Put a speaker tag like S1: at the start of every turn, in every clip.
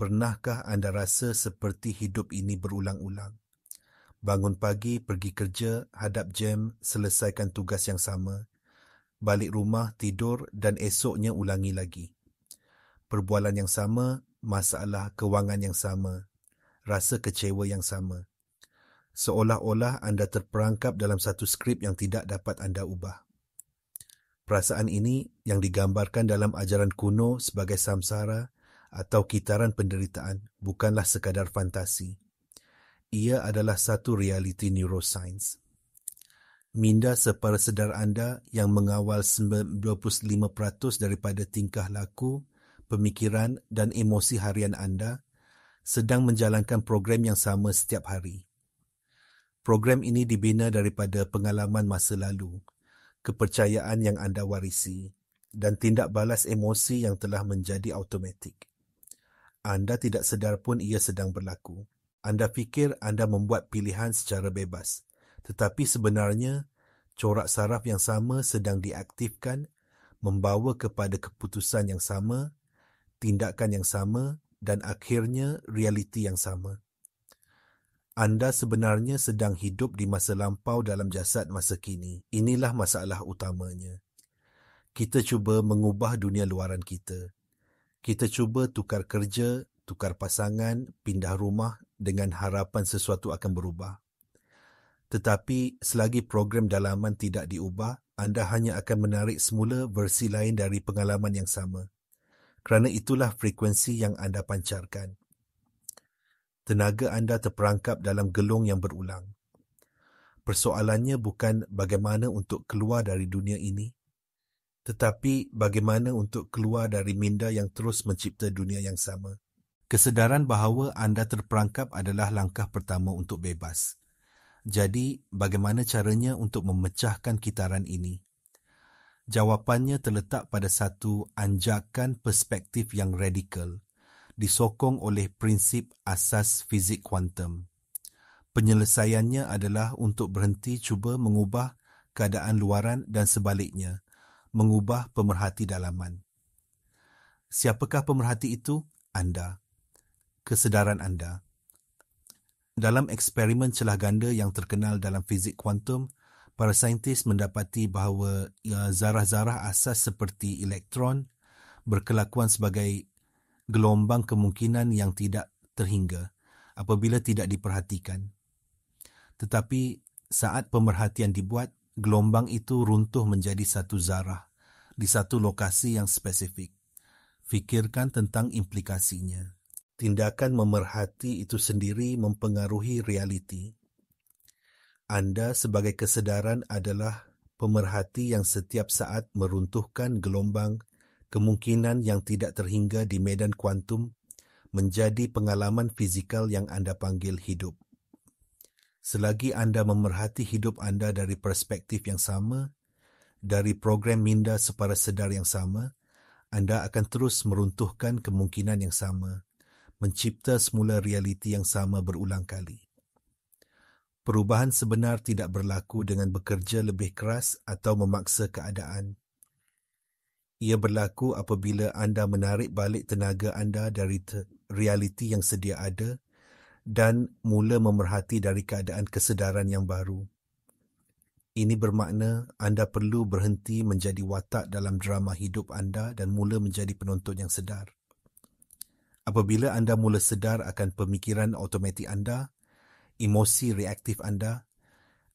S1: pernahkah anda rasa seperti hidup ini berulang-ulang? Bangun pagi, pergi kerja, hadap jam, selesaikan tugas yang sama. Balik rumah, tidur dan esoknya ulangi lagi. Perbualan yang sama, masalah kewangan yang sama, rasa kecewa yang sama. Seolah-olah anda terperangkap dalam satu skrip yang tidak dapat anda ubah. Perasaan ini yang digambarkan dalam ajaran kuno sebagai samsara atau kitaran penderitaan bukanlah sekadar fantasi. Ia adalah satu realiti neuroscience. Minda separuh anda yang mengawal 95% daripada tingkah laku, pemikiran dan emosi harian anda sedang menjalankan program yang sama setiap hari. Program ini dibina daripada pengalaman masa lalu, kepercayaan yang anda warisi, dan tindak balas emosi yang telah menjadi automatik. Anda tidak sedar pun ia sedang berlaku. Anda fikir anda membuat pilihan secara bebas, tetapi sebenarnya corak saraf yang sama sedang diaktifkan membawa kepada keputusan yang sama, tindakan yang sama dan akhirnya realiti yang sama. Anda sebenarnya sedang hidup di masa lampau dalam jasad masa kini. Inilah masalah utamanya. Kita cuba mengubah dunia luaran kita. Kita cuba tukar kerja, tukar pasangan, pindah rumah dengan harapan sesuatu akan berubah. Tetapi selagi program dalaman tidak diubah, anda hanya akan menarik semula versi lain dari pengalaman yang sama. Kerana itulah frekuensi yang anda pancarkan. Tenaga anda terperangkap dalam gelung yang berulang. Persoalannya bukan bagaimana untuk keluar dari dunia ini, tetapi bagaimana untuk keluar dari minda yang terus mencipta dunia yang sama. Kesedaran bahawa anda terperangkap adalah langkah pertama untuk bebas. Jadi, bagaimana caranya untuk memecahkan kitaran ini? Jawapannya terletak pada satu anjakan perspektif yang radikal, disokong oleh prinsip asas fizik kuantum. Penyelesaiannya adalah untuk berhenti cuba mengubah keadaan luaran dan sebaliknya, mengubah pemerhati dalaman. Siapakah pemerhati itu? Anda. Kesedaran anda. Dalam eksperimen celah ganda yang terkenal dalam fizik kuantum, para saintis mendapati bahawa zarah-zarah asas seperti elektron berkelakuan sebagai gelombang kemungkinan yang tidak terhingga apabila tidak diperhatikan. Tetapi saat pemerhatian dibuat, gelombang itu runtuh menjadi satu zarah di satu lokasi yang spesifik. Fikirkan tentang implikasinya. Tindakan memerhati itu sendiri mempengaruhi realiti. Anda sebagai kesedaran adalah pemerhati yang setiap saat meruntuhkan gelombang kemungkinan yang tidak terhingga di medan kuantum menjadi pengalaman fizikal yang anda panggil hidup. Selagi anda memerhati hidup anda dari perspektif yang sama, dari program minda separasedar yang sama, anda akan terus meruntuhkan kemungkinan yang sama, mencipta semula realiti yang sama berulang kali. Perubahan sebenar tidak berlaku dengan bekerja lebih keras atau memaksa keadaan. Ia berlaku apabila anda menarik balik tenaga anda dari realiti yang sedia ada dan mula memerhati dari keadaan kesedaran yang baru. Ini bermakna anda perlu berhenti menjadi watak dalam drama hidup anda dan mula menjadi penonton yang sedar. Apabila anda mula sedar akan pemikiran automatik anda, emosi reaktif anda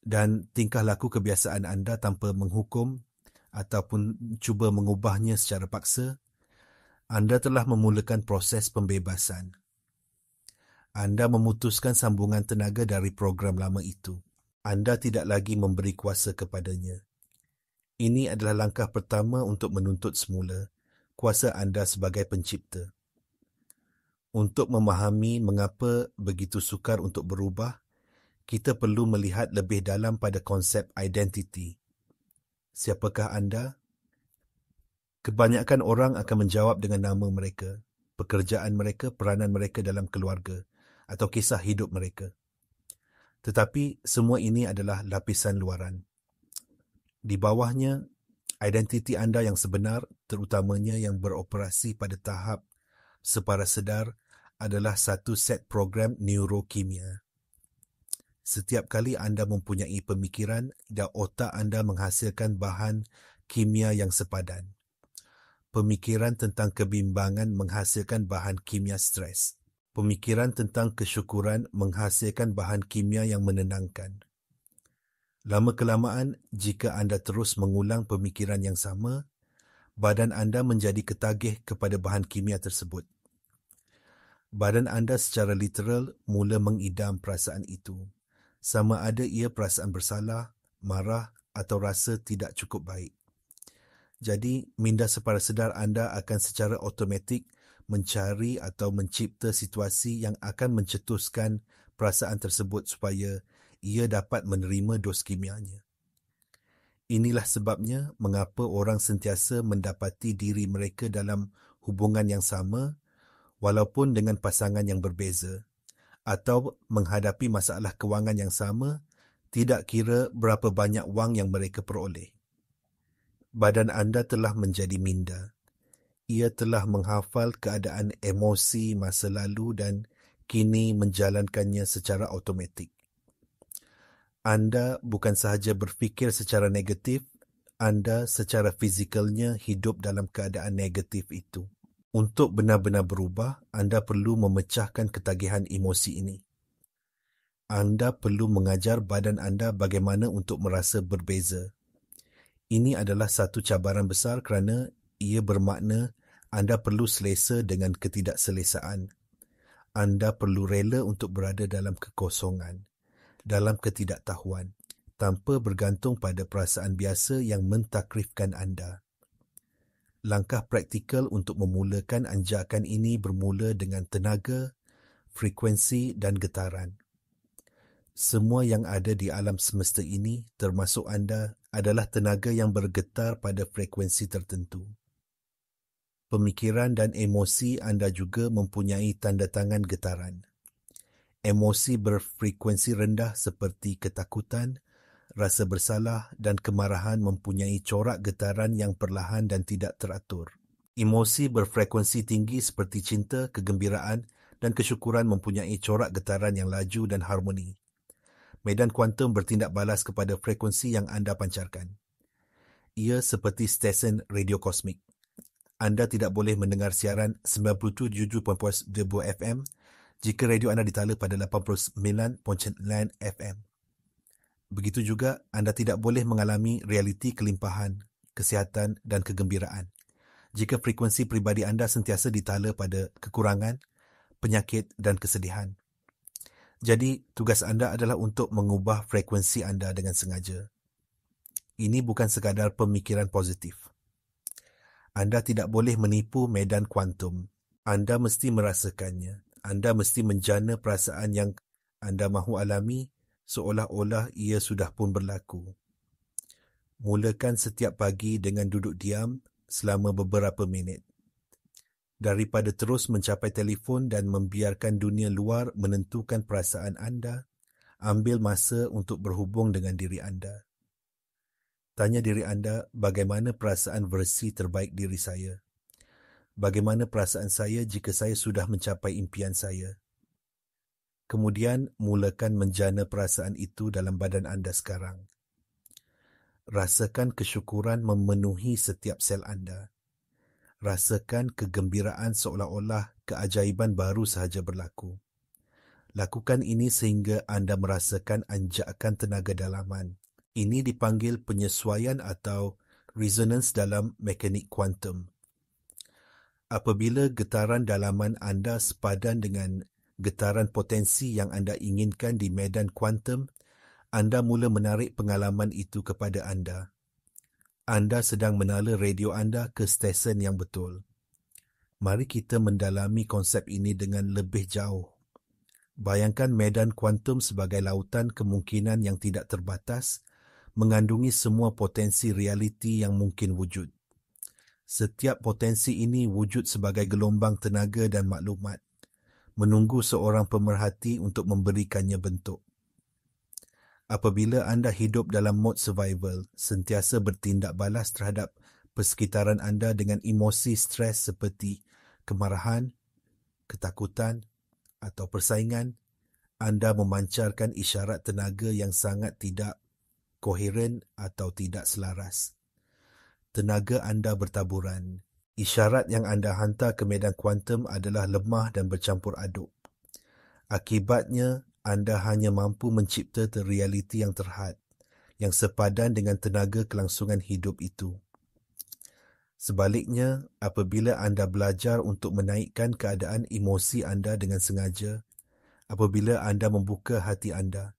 S1: dan tingkah laku kebiasaan anda tanpa menghukum ataupun cuba mengubahnya secara paksa, anda telah memulakan proses pembebasan. Anda memutuskan sambungan tenaga dari program lama itu. Anda tidak lagi memberi kuasa kepadanya. Ini adalah langkah pertama untuk menuntut semula kuasa anda sebagai pencipta. Untuk memahami mengapa begitu sukar untuk berubah, kita perlu melihat lebih dalam pada konsep identiti. Siapakah anda? Kebanyakan orang akan menjawab dengan nama mereka, pekerjaan mereka, peranan mereka dalam keluarga, atau kisah hidup mereka. Tetapi semua ini adalah lapisan luaran. Di bawahnya, identiti anda yang sebenar, terutamanya yang beroperasi pada tahap separasedar, adalah satu set program neurokimia. Setiap kali anda mempunyai pemikiran, otak anda menghasilkan bahan kimia yang sepadan. Pemikiran tentang kebimbangan menghasilkan bahan kimia stres. Pemikiran tentang kesyukuran menghasilkan bahan kimia yang menenangkan. Lama-kelamaan, jika anda terus mengulang pemikiran yang sama, badan anda menjadi ketagih kepada bahan kimia tersebut. Badan anda secara literal mula mengidam perasaan itu, sama ada ia perasaan bersalah, marah atau rasa tidak cukup baik. Jadi, minda separa sedar anda akan secara automatik mencari atau mencipta situasi yang akan mencetuskan perasaan tersebut supaya ia dapat menerima dos kimianya. Inilah sebabnya mengapa orang sentiasa mendapati diri mereka dalam hubungan yang sama walaupun dengan pasangan yang berbeza, atau menghadapi masalah kewangan yang sama, tidak kira berapa banyak wang yang mereka peroleh. Badan anda telah menjadi minda. Ia telah menghafal keadaan emosi masa lalu dan kini menjalankannya secara automatik. Anda bukan sahaja berfikir secara negatif, anda secara fizikalnya hidup dalam keadaan negatif itu. Untuk benar-benar berubah, anda perlu memecahkan ketagihan emosi ini. Anda perlu mengajar badan anda bagaimana untuk merasa berbeza. Ini adalah satu cabaran besar kerana ia bermakna anda perlu selesa dengan ketidakselesaan. Anda perlu rela untuk berada dalam kekosongan, dalam ketidaktahuan, tanpa bergantung pada perasaan biasa yang mentakrifkan anda. Langkah praktikal untuk memulakan anjakan ini bermula dengan tenaga, frekuensi dan getaran. Semua yang ada di alam semesta ini, termasuk anda, adalah tenaga yang bergetar pada frekuensi tertentu. Pemikiran dan emosi anda juga mempunyai tanda tangan getaran. Emosi berfrekuensi rendah seperti ketakutan, rasa bersalah dan kemarahan mempunyai corak getaran yang perlahan dan tidak teratur. Emosi berfrekuensi tinggi seperti cinta, kegembiraan dan kesyukuran mempunyai corak getaran yang laju dan harmoni. Medan kuantum bertindak balas kepada frekuensi yang anda pancarkan. Ia seperti stesen radio kosmik. Anda tidak boleh mendengar siaran 97.2 FM jika radio anda ditala pada 89.9 FM. Begitu juga, anda tidak boleh mengalami realiti kelimpahan, kesihatan dan kegembiraan jika frekuensi pribadi anda sentiasa ditala pada kekurangan, penyakit dan kesedihan. Jadi, tugas anda adalah untuk mengubah frekuensi anda dengan sengaja. Ini bukan sekadar pemikiran positif. Anda tidak boleh menipu medan kuantum. Anda mesti merasakannya. Anda mesti menjana perasaan yang anda mahu alami seolah-olah ia sudah pun berlaku. Mulakan setiap pagi dengan duduk diam selama beberapa minit. Daripada terus mencapai telefon dan membiarkan dunia luar menentukan perasaan anda, ambil masa untuk berhubung dengan diri anda. Tanya diri anda, bagaimana perasaan versi terbaik diri saya? Bagaimana perasaan saya jika saya sudah mencapai impian saya? Kemudian, mulakan menjana perasaan itu dalam badan anda sekarang. Rasakan kesyukuran memenuhi setiap sel anda. Rasakan kegembiraan seolah-olah keajaiban baru sahaja berlaku. Lakukan ini sehingga anda merasakan anjakan tenaga dalaman. Ini dipanggil penyesuaian atau resonance dalam mekanik kuantum. Apabila getaran dalaman anda sepadan dengan getaran potensi yang anda inginkan di medan kuantum, anda mula menarik pengalaman itu kepada anda. Anda sedang menala radio anda ke stesen yang betul. Mari kita mendalami konsep ini dengan lebih jauh. Bayangkan medan kuantum sebagai lautan kemungkinan yang tidak terbatas, mengandungi semua potensi realiti yang mungkin wujud. Setiap potensi ini wujud sebagai gelombang tenaga dan maklumat, menunggu seorang pemerhati untuk memberikannya bentuk. Apabila anda hidup dalam mod survival, sentiasa bertindak balas terhadap persekitaran anda dengan emosi stres seperti kemarahan, ketakutan, atau persaingan, anda memancarkan isyarat tenaga yang sangat tidak koheren atau tidak selaras. Tenaga anda bertaburan. Isyarat yang anda hantar ke medan kuantum adalah lemah dan bercampur aduk. Akibatnya, anda hanya mampu mencipta realiti yang terhad, yang sepadan dengan tenaga kelangsungan hidup itu. Sebaliknya, apabila anda belajar untuk menaikkan keadaan emosi anda dengan sengaja, apabila anda membuka hati anda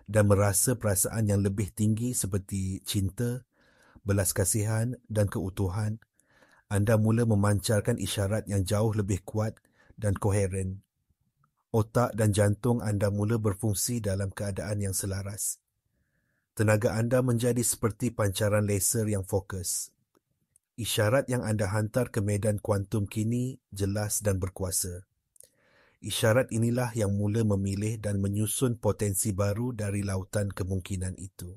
S1: dan merasa perasaan yang lebih tinggi seperti cinta, belas kasihan dan keutuhan, anda mula memancarkan isyarat yang jauh lebih kuat dan koheren. Otak dan jantung anda mula berfungsi dalam keadaan yang selaras. Tenaga anda menjadi seperti pancaran laser yang fokus. Isyarat yang anda hantar ke medan kuantum kini jelas dan berkuasa. Isyarat inilah yang mula memilih dan menyusun potensi baru dari lautan kemungkinan itu.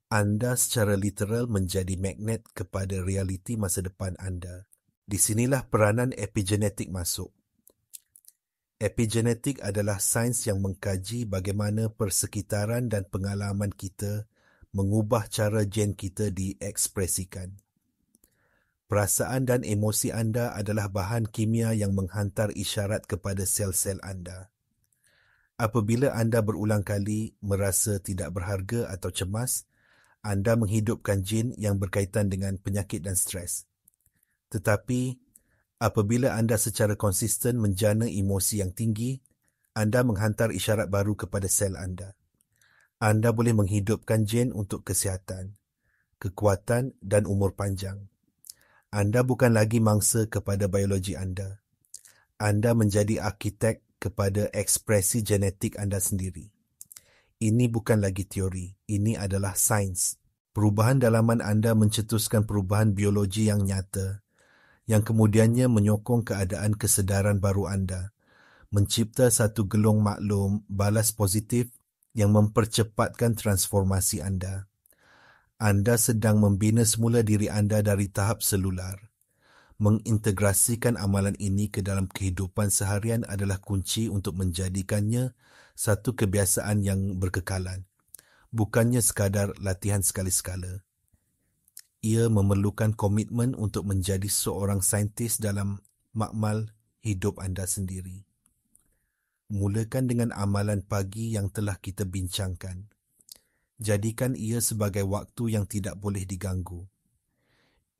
S1: Anda secara literal menjadi magnet kepada realiti masa depan anda. Di sinilah peranan epigenetik masuk. Epigenetik adalah sains yang mengkaji bagaimana persekitaran dan pengalaman kita mengubah cara gen kita diekspresikan. Perasaan dan emosi anda adalah bahan kimia yang menghantar isyarat kepada sel-sel anda. Apabila anda berulang kali merasa tidak berharga atau cemas, anda menghidupkan gen yang berkaitan dengan penyakit dan stres. Tetapi, apabila anda secara konsisten menjana emosi yang tinggi, anda menghantar isyarat baru kepada sel anda. Anda boleh menghidupkan gen untuk kesihatan, kekuatan dan umur panjang. Anda bukan lagi mangsa kepada biologi anda. Anda menjadi arkitek kepada ekspresi genetik anda sendiri. Ini bukan lagi teori, ini adalah sains. Perubahan dalaman anda mencetuskan perubahan biologi yang nyata, yang kemudiannya menyokong keadaan kesedaran baru anda, mencipta satu gelung maklum balas positif yang mempercepatkan transformasi anda. Anda sedang membina semula diri anda dari tahap selular. Mengintegrasikan amalan ini ke dalam kehidupan seharian adalah kunci untuk menjadikannya satu kebiasaan yang berkekalan, bukannya sekadar latihan sekali-sekala. Ia memerlukan komitmen untuk menjadi seorang saintis dalam makmal hidup anda sendiri. Mulakan dengan amalan pagi yang telah kita bincangkan. Jadikan ia sebagai waktu yang tidak boleh diganggu.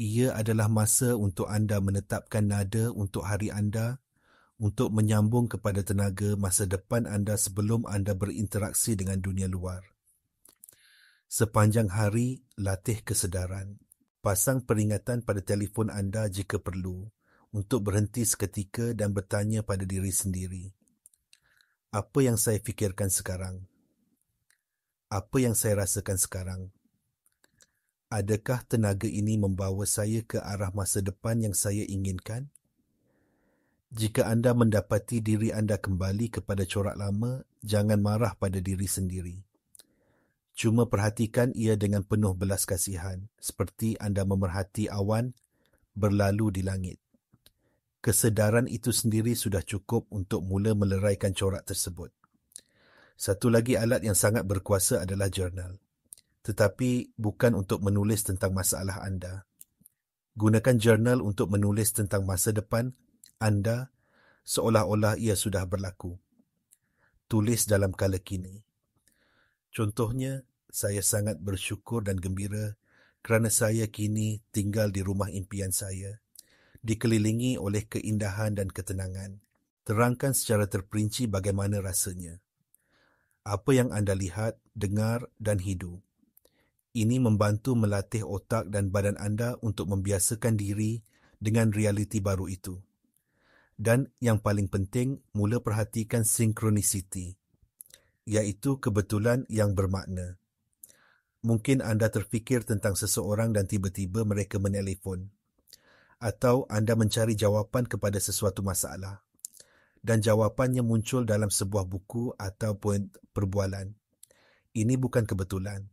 S1: Ia adalah masa untuk anda menetapkan nada untuk hari anda, untuk menyambung kepada tenaga masa depan anda sebelum anda berinteraksi dengan dunia luar. Sepanjang hari, latih kesedaran. Pasang peringatan pada telefon anda jika perlu, untuk berhenti seketika dan bertanya pada diri sendiri. Apa yang saya fikirkan sekarang? Apa yang saya rasakan sekarang? Adakah tenaga ini membawa saya ke arah masa depan yang saya inginkan? Jika anda mendapati diri anda kembali kepada corak lama, jangan marah pada diri sendiri. Cuma perhatikan ia dengan penuh belas kasihan, seperti anda memerhati awan berlalu di langit. Kesedaran itu sendiri sudah cukup untuk mula meleraikan corak tersebut. Satu lagi alat yang sangat berkuasa adalah jurnal. Tetapi bukan untuk menulis tentang masalah anda. Gunakan jurnal untuk menulis tentang masa depan anda seolah-olah ia sudah berlaku. Tulis dalam kala kini. Contohnya, saya sangat bersyukur dan gembira kerana saya kini tinggal di rumah impian saya, dikelilingi oleh keindahan dan ketenangan. Terangkan secara terperinci bagaimana rasanya. Apa yang anda lihat, dengar dan hidu. Ini membantu melatih otak dan badan anda untuk membiasakan diri dengan realiti baru itu. Dan yang paling penting, mula perhatikan synchronicity, iaitu kebetulan yang bermakna. Mungkin anda terfikir tentang seseorang dan tiba-tiba mereka menelefon. Atau anda mencari jawapan kepada sesuatu masalah. Dan jawapannya muncul dalam sebuah buku ataupun perbualan. Ini bukan kebetulan.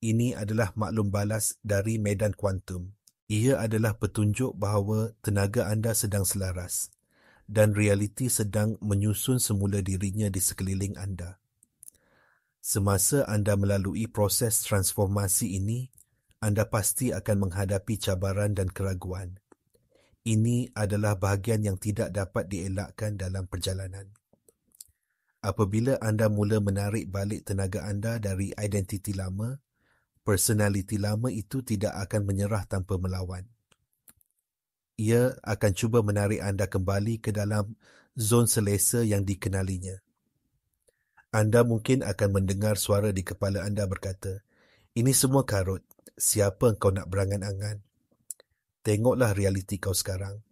S1: Ini adalah maklum balas dari medan kuantum. Ia adalah petunjuk bahawa tenaga anda sedang selaras dan realiti sedang menyusun semula dirinya di sekeliling anda. Semasa anda melalui proses transformasi ini, anda pasti akan menghadapi cabaran dan keraguan. Ini adalah bahagian yang tidak dapat dielakkan dalam perjalanan. Apabila anda mula menarik balik tenaga anda dari identiti lama, personaliti lama itu tidak akan menyerah tanpa melawan. Ia akan cuba menarik anda kembali ke dalam zon selesa yang dikenalinya. Anda mungkin akan mendengar suara di kepala anda berkata, "Ini semua karut. Siapa kau nak berangan-angan? Tengoklah realiti kau sekarang."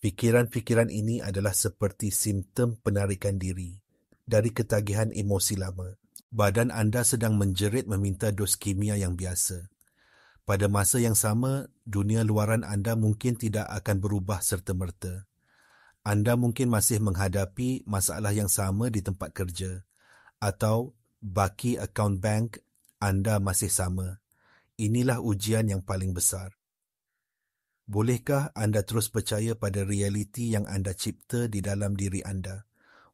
S1: Fikiran-fikiran ini adalah seperti simptom penarikan diri dari ketagihan emosi lama. Badan anda sedang menjerit meminta dos kimia yang biasa. Pada masa yang sama, dunia luaran anda mungkin tidak akan berubah serta-merta. Anda mungkin masih menghadapi masalah yang sama di tempat kerja atau baki akaun bank anda masih sama. Inilah ujian yang paling besar. Bolehkah anda terus percaya pada realiti yang anda cipta di dalam diri anda,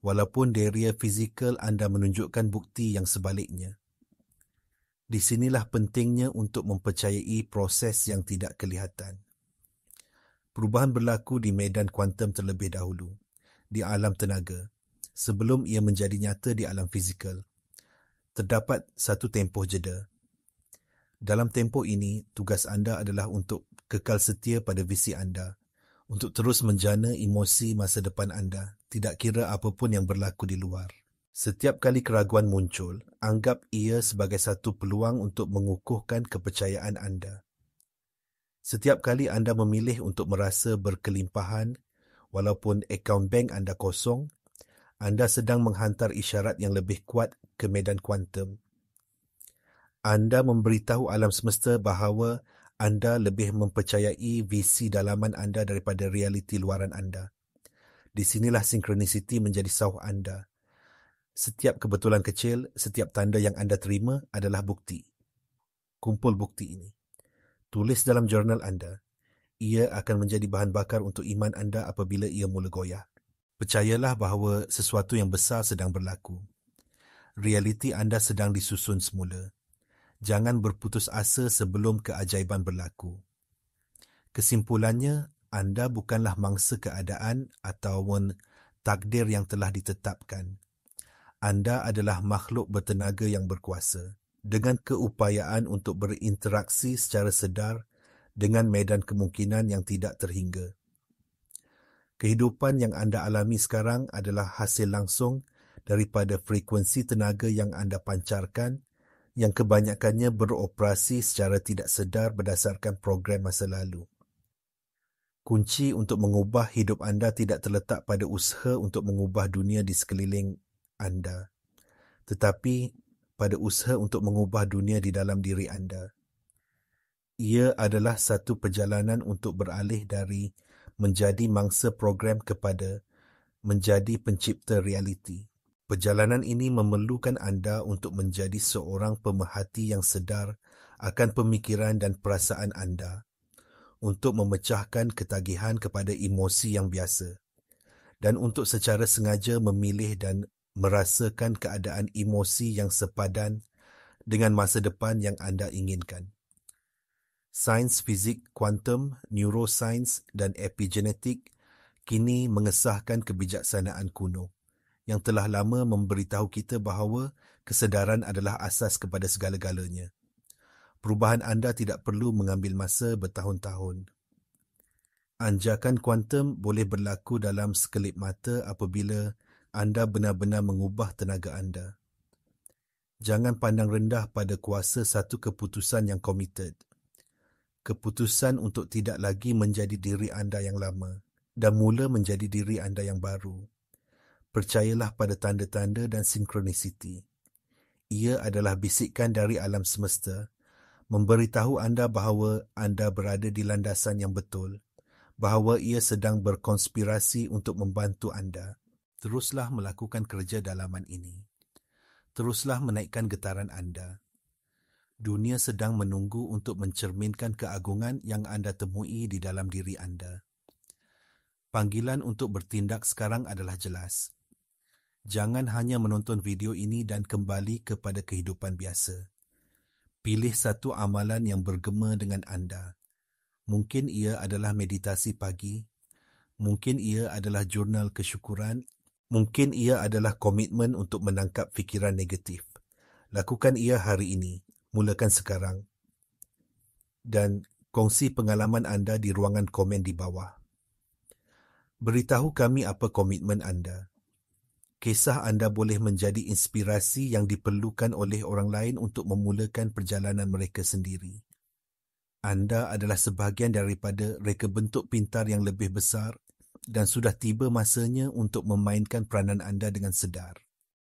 S1: walaupun deria fizikal anda menunjukkan bukti yang sebaliknya? Di sinilah pentingnya untuk mempercayai proses yang tidak kelihatan. Perubahan berlaku di medan kuantum terlebih dahulu, di alam tenaga, sebelum ia menjadi nyata di alam fizikal. Terdapat satu tempoh jeda. Dalam tempoh ini, tugas anda adalah untuk kekal setia pada visi anda, untuk terus menjana emosi masa depan anda, tidak kira apapun yang berlaku di luar. Setiap kali keraguan muncul, anggap ia sebagai satu peluang untuk mengukuhkan kepercayaan anda. Setiap kali anda memilih untuk merasa berkelimpahan, walaupun akaun bank anda kosong, anda sedang menghantar isyarat yang lebih kuat ke medan kuantum. Anda memberitahu alam semesta bahawa anda lebih mempercayai visi dalaman anda daripada realiti luaran anda. Di sinilah sinkronisiti menjadi sauh anda. Setiap kebetulan kecil, setiap tanda yang anda terima adalah bukti. Kumpul bukti ini. Tulis dalam jurnal anda. Ia akan menjadi bahan bakar untuk iman anda apabila ia mula goyah. Percayalah bahawa sesuatu yang besar sedang berlaku. Realiti anda sedang disusun semula. Jangan berputus asa sebelum keajaiban berlaku. Kesimpulannya, anda bukanlah mangsa keadaan ataupun takdir yang telah ditetapkan. Anda adalah makhluk bertenaga yang berkuasa, dengan keupayaan untuk berinteraksi secara sedar dengan medan kemungkinan yang tidak terhingga. Kehidupan yang anda alami sekarang adalah hasil langsung daripada frekuensi tenaga yang anda pancarkan, yang kebanyakannya beroperasi secara tidak sedar berdasarkan program masa lalu. Kunci untuk mengubah hidup anda tidak terletak pada usaha untuk mengubah dunia di sekeliling anda, tetapi pada usaha untuk mengubah dunia di dalam diri anda. Ia adalah satu perjalanan untuk beralih dari menjadi mangsa program kepada menjadi pencipta realiti. Perjalanan ini memerlukan anda untuk menjadi seorang pemerhati yang sedar akan pemikiran dan perasaan anda, untuk memecahkan ketagihan kepada emosi yang biasa, dan untuk secara sengaja memilih dan merasakan keadaan emosi yang sepadan dengan masa depan yang anda inginkan. Sains fizik kuantum, neurosains dan epigenetik kini mengesahkan kebijaksanaan kuno yang telah lama memberitahu kita bahawa kesedaran adalah asas kepada segala-galanya. Perubahan anda tidak perlu mengambil masa bertahun-tahun. Anjakan kuantum boleh berlaku dalam sekelip mata apabila anda benar-benar mengubah tenaga anda. Jangan pandang rendah pada kuasa satu keputusan yang komited. Keputusan untuk tidak lagi menjadi diri anda yang lama dan mula menjadi diri anda yang baru. Percayalah pada tanda-tanda dan sinkronisiti. Ia adalah bisikan dari alam semesta, memberitahu anda bahawa anda berada di landasan yang betul, bahawa ia sedang berkonspirasi untuk membantu anda. Teruslah melakukan kerja dalaman ini. Teruslah menaikkan getaran anda. Dunia sedang menunggu untuk mencerminkan keagungan yang anda temui di dalam diri anda. Panggilan untuk bertindak sekarang adalah jelas. Jangan hanya menonton video ini dan kembali kepada kehidupan biasa. Pilih satu amalan yang bergema dengan anda. Mungkin ia adalah meditasi pagi, mungkin ia adalah jurnal kesyukuran, mungkin ia adalah komitmen untuk menangkap fikiran negatif. Lakukan ia hari ini, mulakan sekarang. Dan kongsi pengalaman anda di ruangan komen di bawah. Beritahu kami apa komitmen anda. Kisah anda boleh menjadi inspirasi yang diperlukan oleh orang lain untuk memulakan perjalanan mereka sendiri. Anda adalah sebahagian daripada reka bentuk pintar yang lebih besar dan sudah tiba masanya untuk memainkan peranan anda dengan sedar.